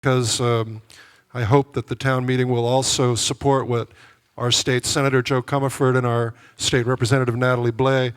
because I hope that the town meeting will also support what our state Senator Joe Comerford and our state representative Natalie Blais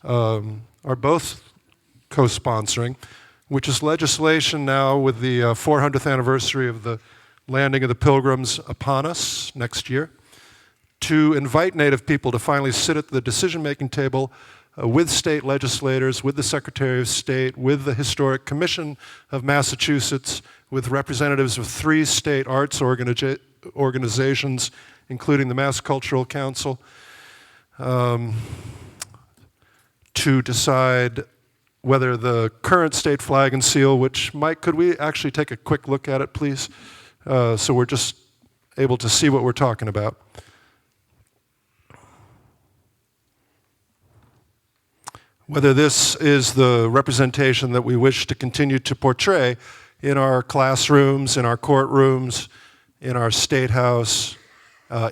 are both co-sponsoring, which is legislation now with the 400th anniversary of the landing of the Pilgrims upon us next year, to invite Native people to finally sit at the decision-making table with state legislators, with the Secretary of State, with the Historic Commission of Massachusetts, with representatives of 3 state arts organizations, including the Mass Cultural Council, to decide whether the current state flag and seal, which, Mike, could we actually take a quick look at it, please? So we're just able to see what we're talking about. Whether this is the representation that we wish to continue to portray in our classrooms, in our courtrooms, in our state house,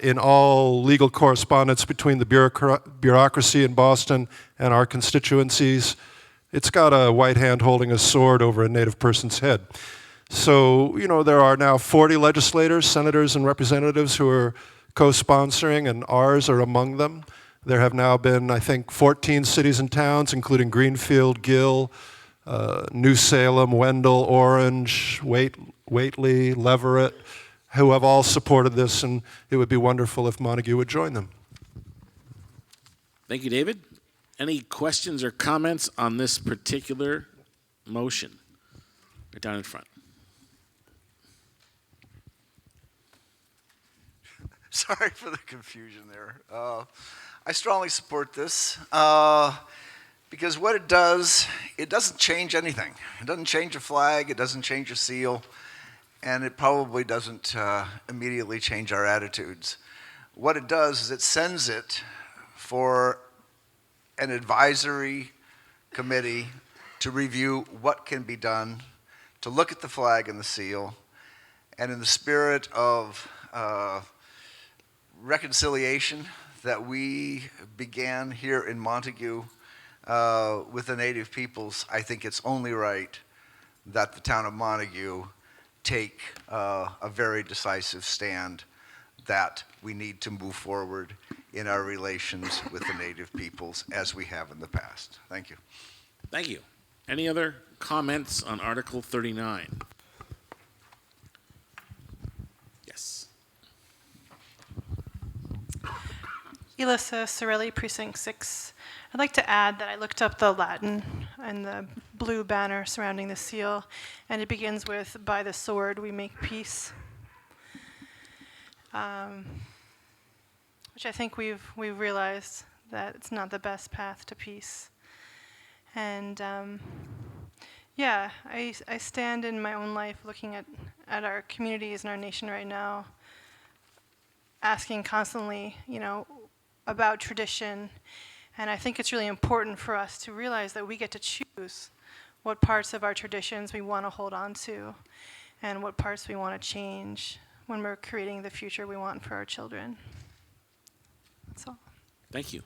in all legal correspondence between the bureaucracy in Boston and our constituencies. It's got a white hand holding a sword over a Native person's head. So, you know, there are now 40 legislators, senators, and representatives who are co-sponsoring, and ours are among them. There have now been, I think, 14 cities and towns, including Greenfield, Gill, New Salem, Wendell, Orange, Whately, Leverett, who have all supported this, and it would be wonderful if Montague would join them. Thank you, David. Any questions or comments on this particular motion? Right down in front. Sorry for the confusion there. I strongly support this because what it doesn't change anything. It doesn't change a flag, it doesn't change a seal, and it probably doesn't immediately change our attitudes. What it does is it sends it for an advisory committee to review what can be done, to look at the flag and the seal, and in the spirit of reconciliation that we began here in Montague with the Native peoples, I think it's only right that the town of Montague take a very decisive stand that we need to move forward in our relations with the Native peoples as we have in the past. Thank you. Thank you. Any other comments on Article 39? Yes. Elissa Sorelli, Precinct 6. I'd like to add that I looked up the Latin and the blue banner surrounding the seal, and it begins with, "By the sword we make peace," which I think we've realized that it's not the best path to peace. And yeah, I stand in my own life looking at our communities and our nation right now, asking constantly, you know, about tradition. And I think it's really important for us to realize that we get to choose what parts of our traditions we want to hold on to and what parts we want to change when we're creating the future we want for our children. That's all. Thank you.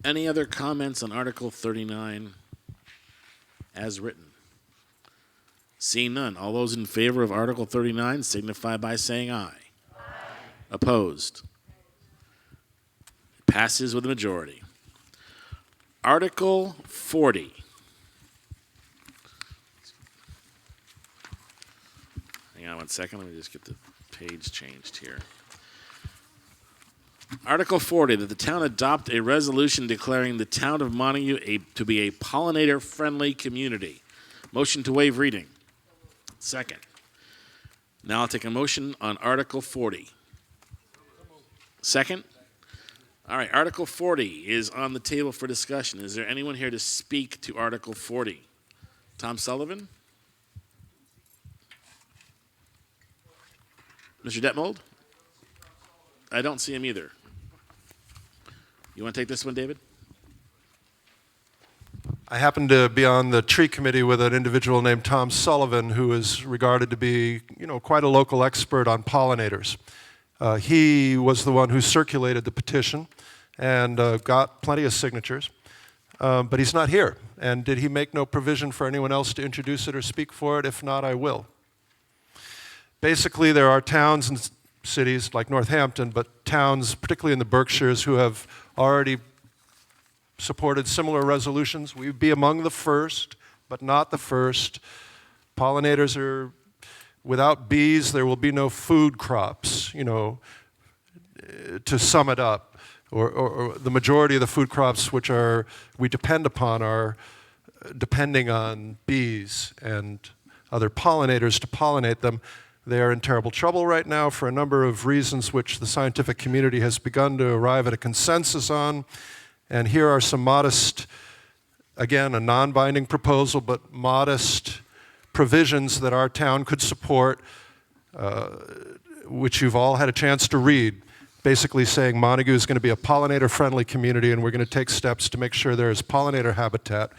Any other comments on Article 39 as written? Seeing none, all those in favor of Article 39 signify by saying aye. Aye. Opposed? It passes with a majority. Article 40. Hang on one second, let me just get the page changed here. Article 40, that the town adopt a resolution declaring the town of Montague to be a pollinator-friendly community. Motion to waive reading. Second. Now I'll take a motion on Article 40. Second? All right, Article 40 is on the table for discussion. Is there anyone here to speak to Article 40? Tom Sullivan? Mr. Detmold? I don't see him either. You want to take this one, David? I happen to be on the tree committee with an individual named Tom Sullivan, who is regarded to be, you know, quite a local expert on pollinators. He was the one who circulated the petition and got plenty of signatures, but he's not here. And did he make no provision for anyone else to introduce it or speak for it? If not, I will. basically, there are towns and cities like Northampton, but towns, particularly in the Berkshires, who have already supported similar resolutions. We'd be among the first, but not the first. Pollinators are, without bees, there will be no food crops, to sum it up. Or the majority of the food crops which we depend upon are depending on bees and other pollinators to pollinate them. They are in terrible trouble right now for a number of reasons which the scientific community has begun to arrive at a consensus on. And here are some modest, again, a non-binding proposal, but modest provisions that our town could support, which you've all had a chance to read, basically saying Montague is going to be a pollinator-friendly community, and we're going to take steps to make sure there is pollinator habitat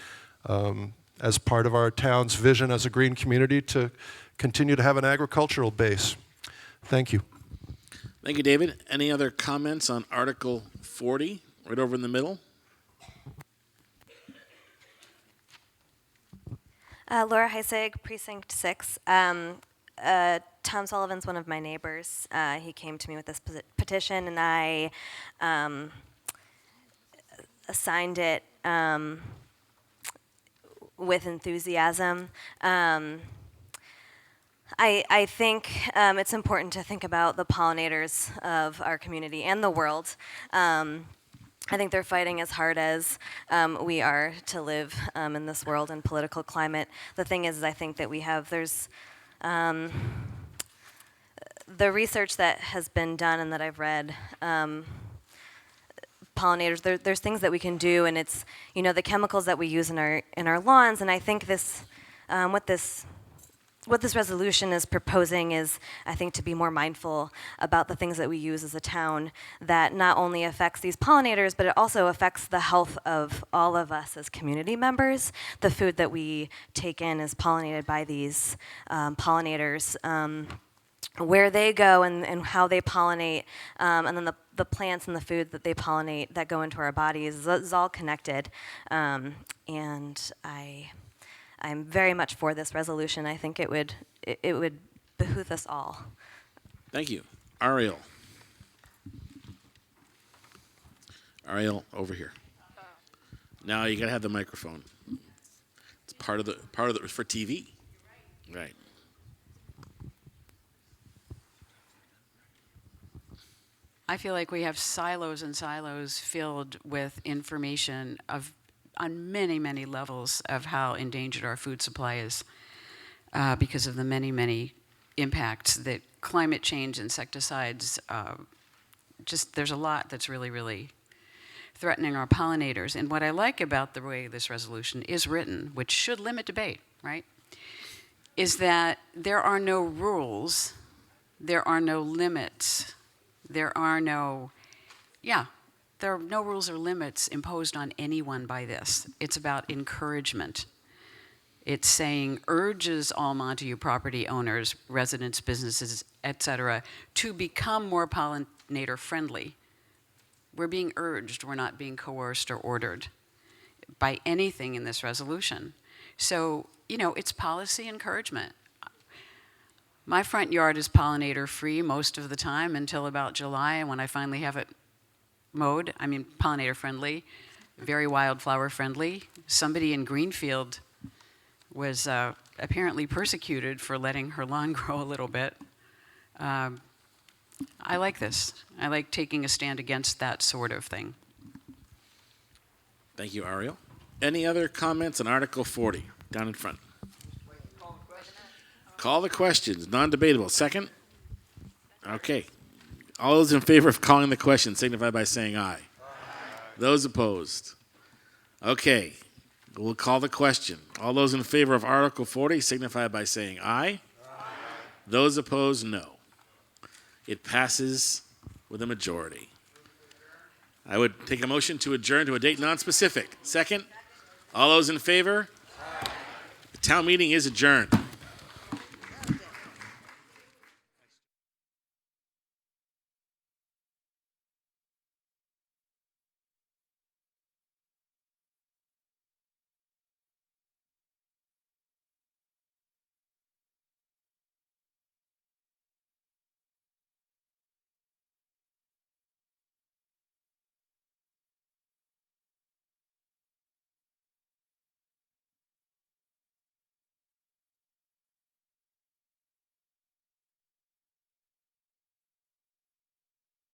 as part of our town's vision as a green community to continue to have an agricultural base. Thank you. Thank you, David. Any other comments on Article 40, right over in the middle? Laura Heisig, Precinct 6. Tom Sullivan's one of my neighbors. He came to me with this petition, and I signed it with enthusiasm. I think it's important to think about the pollinators of our community and the world. I think they're fighting as hard as we are to live in this world and political climate. The thing is, I think that there's the research that has been done and that I've read, pollinators, there's things that we can do, and it's, the chemicals that we use in our lawns, and I think what this resolution is proposing is, I think, to be more mindful about the things that we use as a town that not only affects these pollinators, but it also affects the health of all of us as community members. The food that we take in is pollinated by these pollinators. Where they go and how they pollinate, and then the plants and the food that they pollinate that go into our bodies is all connected. And I'm very much for this resolution. I think it would behoove us all. Thank you. Ariel. Ariel, over here. Now you gotta have the microphone. It's part of the for TV. Right. I feel like we have silos and silos filled with information on many, many levels of how endangered our food supply is because of the many, many impacts that climate change, insecticides, there's a lot that's really, really threatening our pollinators. And what I like about the way this resolution is written, which should limit debate, right, is that there are no rules, there are no limits. There are no rules or limits imposed on anyone by this. It's about encouragement. It's saying urges all Montague property owners, residents, businesses, etc., to become more pollinator friendly. We're being urged, we're not being coerced or ordered by anything in this resolution. So, it's policy encouragement. My front yard is pollinator free most of the time until about July, when I finally have it mowed. Pollinator friendly, very wildflower friendly. Somebody in Greenfield was apparently persecuted for letting her lawn grow a little bit. I like this. I like taking a stand against that sort of thing. Thank you, Ariel. Any other comments on Article 40? Down in front. Call the questions. Non-debatable. Second? Okay. All those in favor of calling the question signify by saying aye. Those opposed? Okay. We'll call the question. All those in favor of Article 40 signify by saying aye. Those opposed, no. It passes with a majority. I would take a motion to adjourn to a date non-specific. Second? All those in favor? The town meeting is adjourned.